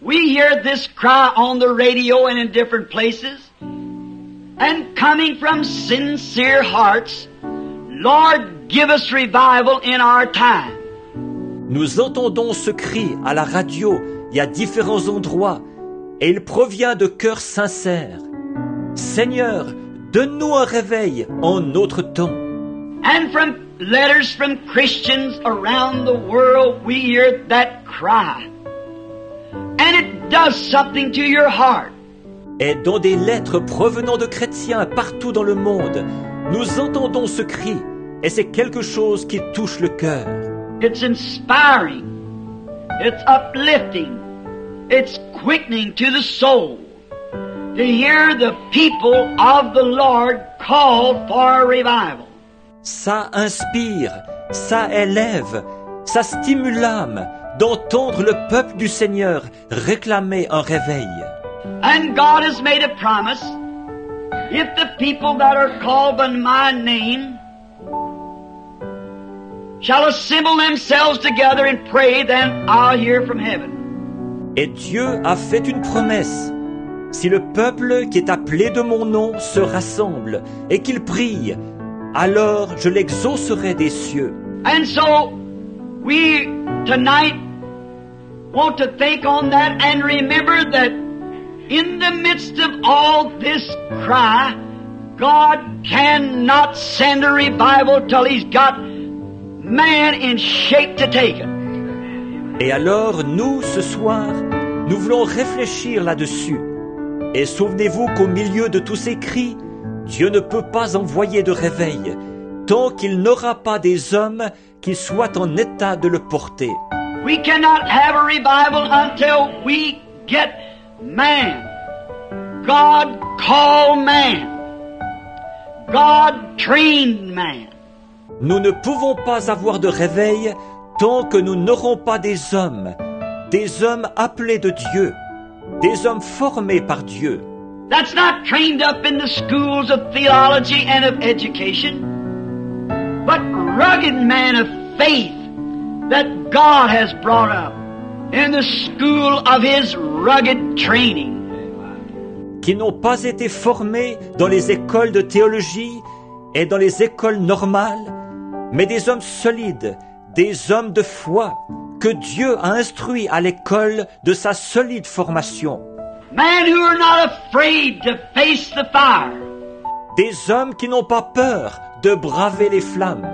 We hear this cry on the radio and in different places, and coming from sincere hearts, Lord, give us revival in our time. Nous entendons ce cri à la radio et à différents endroits, et il provient de cœurs sincères. Seigneur, donne-nous un réveil en notre temps. And from letters from Christians around the world, we hear that cry. And it does something to your heart. Et dans des lettres provenant de chrétiens partout dans le monde, nous entendons ce cri, et c'est quelque chose qui touche le cœur. It's inspiring. It's uplifting. It's quickening to the soul to hear the people of the Lord call for a revival. Ça inspire, ça élève, ça stimule l'âme d'entendre le peuple du Seigneur réclamer un réveil. And God has made a promise. If the people that are called by my name shall assemble themselves together and pray, then I'll hear from heaven. Et Dieu a fait une promesse. Si le peuple qui est appelé de mon nom se rassemble et qu'il prie, alors je l'exaucerai des cieux. And so we tonight want to think on that and remember that in the midst of all this cry, God cannot send a revival till He's got man in shape to take it. Et alors, nous, ce soir, nous voulons réfléchir là-dessus. Et souvenez-vous qu'au milieu de tous ces cris, Dieu ne peut pas envoyer de réveil tant qu'il n'aura pas des hommes qui soient en état de le porter. We cannot have a revival until we get man. God called man. God trained man. Nous ne pouvons pas avoir de réveil tant que nous n'aurons pas des hommes appelés de Dieu, des hommes formés par Dieu. That's not trained up in the schools of theology and of education, but rugged men of faith that God has brought up in the school of His rugged training. Qui n'ont pas été formés dans les écoles de théologie et dans les écoles normales, mais des hommes solides, des hommes de foi, que Dieu a instruits à l'école de sa solide formation. Men who are not afraid to face the fire. Des hommes qui n'ont pas peur de braver les flammes.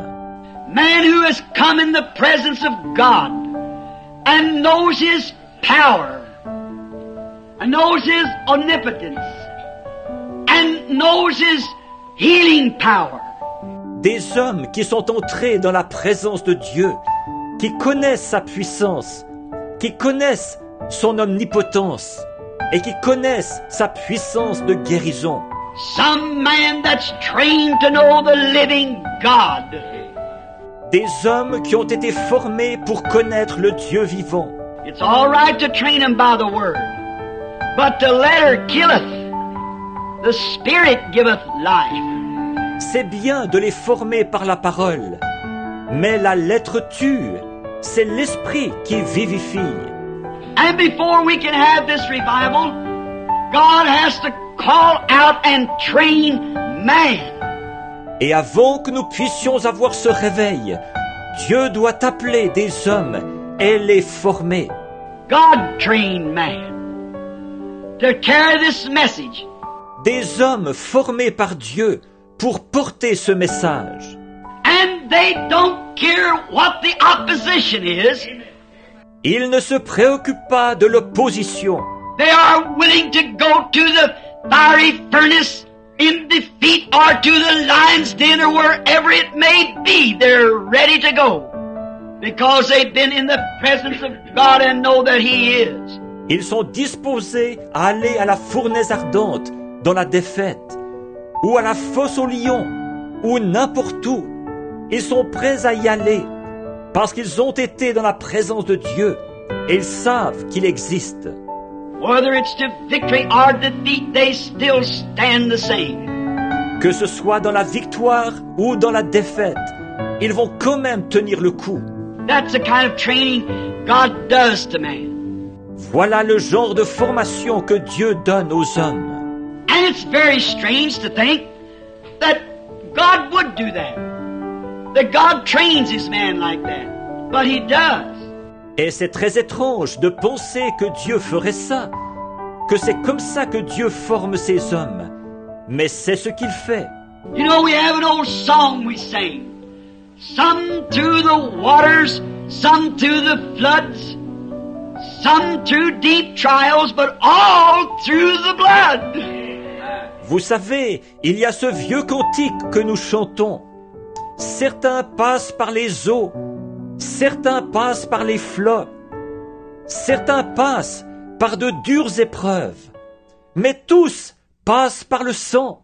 Man who has come in the presence of God and knows His power and knows His omnipotence and knows His healing power. Des hommes qui sont entrés dans la présence de Dieu, qui connaissent sa puissance, qui connaissent son omnipotence et qui connaissent sa puissance de guérison. Some man that's trained to know the living God. Des hommes qui ont été formés pour connaître le Dieu vivant. It's all right to train them by the word, but the letter killeth, the spirit giveth life. C'est bien de les former par la parole, mais la lettre tue, c'est l'esprit qui vivifie. And before we can have this revival, God has to call out and train man. Et avant que nous puissions avoir ce réveil, Dieu doit appeler des hommes et les former. God trained man to carry this message. Des hommes formés par Dieu pour porter ce message. And they don't care what the opposition is. Ils ne se préoccupent pas de l'opposition. They are willing to go to the fiery furnace in defeat or to the lion's den or wherever it may be. They're ready to go because they've been in the presence of God and know that He is. Ils sont disposés à aller à la fournaise ardente dans la défaite, ou à la fosse au lion, ou n'importe où. Ils sont prêts à y aller parce qu'ils ont été dans la présence de Dieu et ils savent qu'il existe. Whether it's to victory or defeat, they still stand the same. Que ce soit dans la victoire ou dans la défaite, ils vont quand même tenir le coup. That's the kind of training God does to man. Voilà le genre de formation que Dieu donne aux hommes. And it's very strange to think that God would do that. That God trains his man like that. But he does. Et c'est très étrange de penser que Dieu ferait ça, que c'est comme ça que Dieu forme ses hommes. Mais c'est ce qu'il fait. You know, we have an old song we sing. Some through the waters, some through the floods, some through deep trials, but all through the blood. Vous savez, il y a ce vieux cantique que nous chantons. Certains passent par les eaux, certains passent par les flots, certains passent par de dures épreuves, mais tous passent par le sang.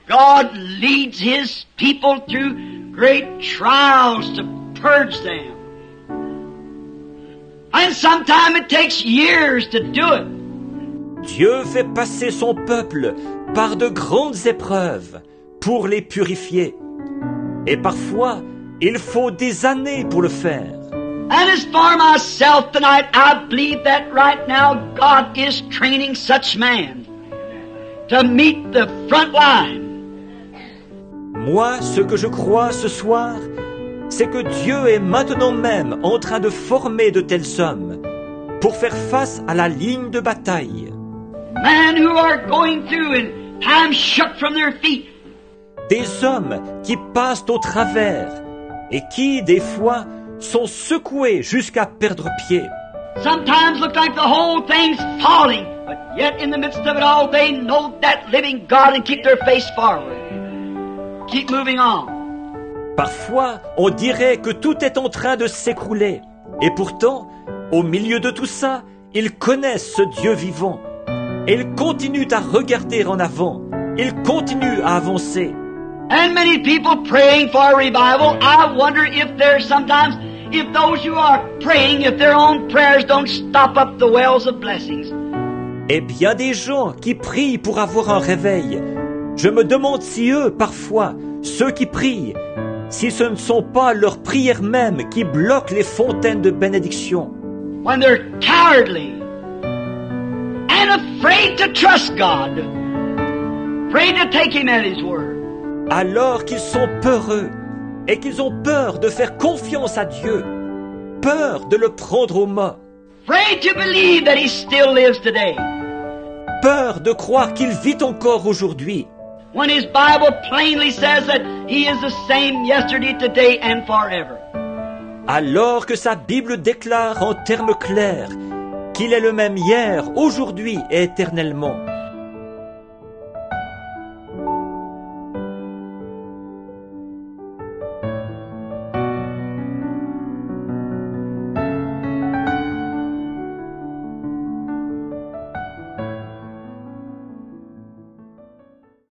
God leads his people through great trials to purge them. And sometimes it takes years to do it. Dieu fait passer son peuple par de grandes épreuves pour les purifier. Et parfois, il faut des années pour le faire. And as for myself tonight, I believe that right now God is training such man to meet the front line. Moi, ce que je crois ce soir, c'est que Dieu est maintenant même en train de former de tels hommes pour faire face à la ligne de bataille. Men who are going through and time shook from their feet. Des hommes qui passent au travers et qui, des fois, sont secoués jusqu'à perdre pied. Sometimes look like the whole thing's falling, but yet in the midst of it all, they know that living God and keep their face forward. Keep moving on. Parfois, on dirait que tout est en train de s'écrouler. Et pourtant, au milieu de tout ça, ils connaissent ce Dieu vivant. Et ils continuent à regarder en avant. Ils continuent à avancer. And many people praying for a revival, I wonder if there's sometimes, if those who are praying, if their own prayers don't stop up the wells of blessings. Et bien des gens qui prient pour avoir un réveil. Je me demande si eux, parfois, ceux qui prient, si ce ne sont pas leurs prières mêmes qui bloquent les fontaines de bénédiction. When they're cowardly and afraid to trust God, afraid to take Him at His word. Alors qu'ils sont peureux et qu'ils ont peur de faire confiance à Dieu, peur de le prendre au mot, Afraid to believe that He still lives today. peur de croire qu'il vit encore aujourd'hui, When His Bible plainly says that He is the same yesterday, today, and forever. alors que sa Bible déclare en termes clairs qu'il est le même hier, aujourd'hui et éternellement.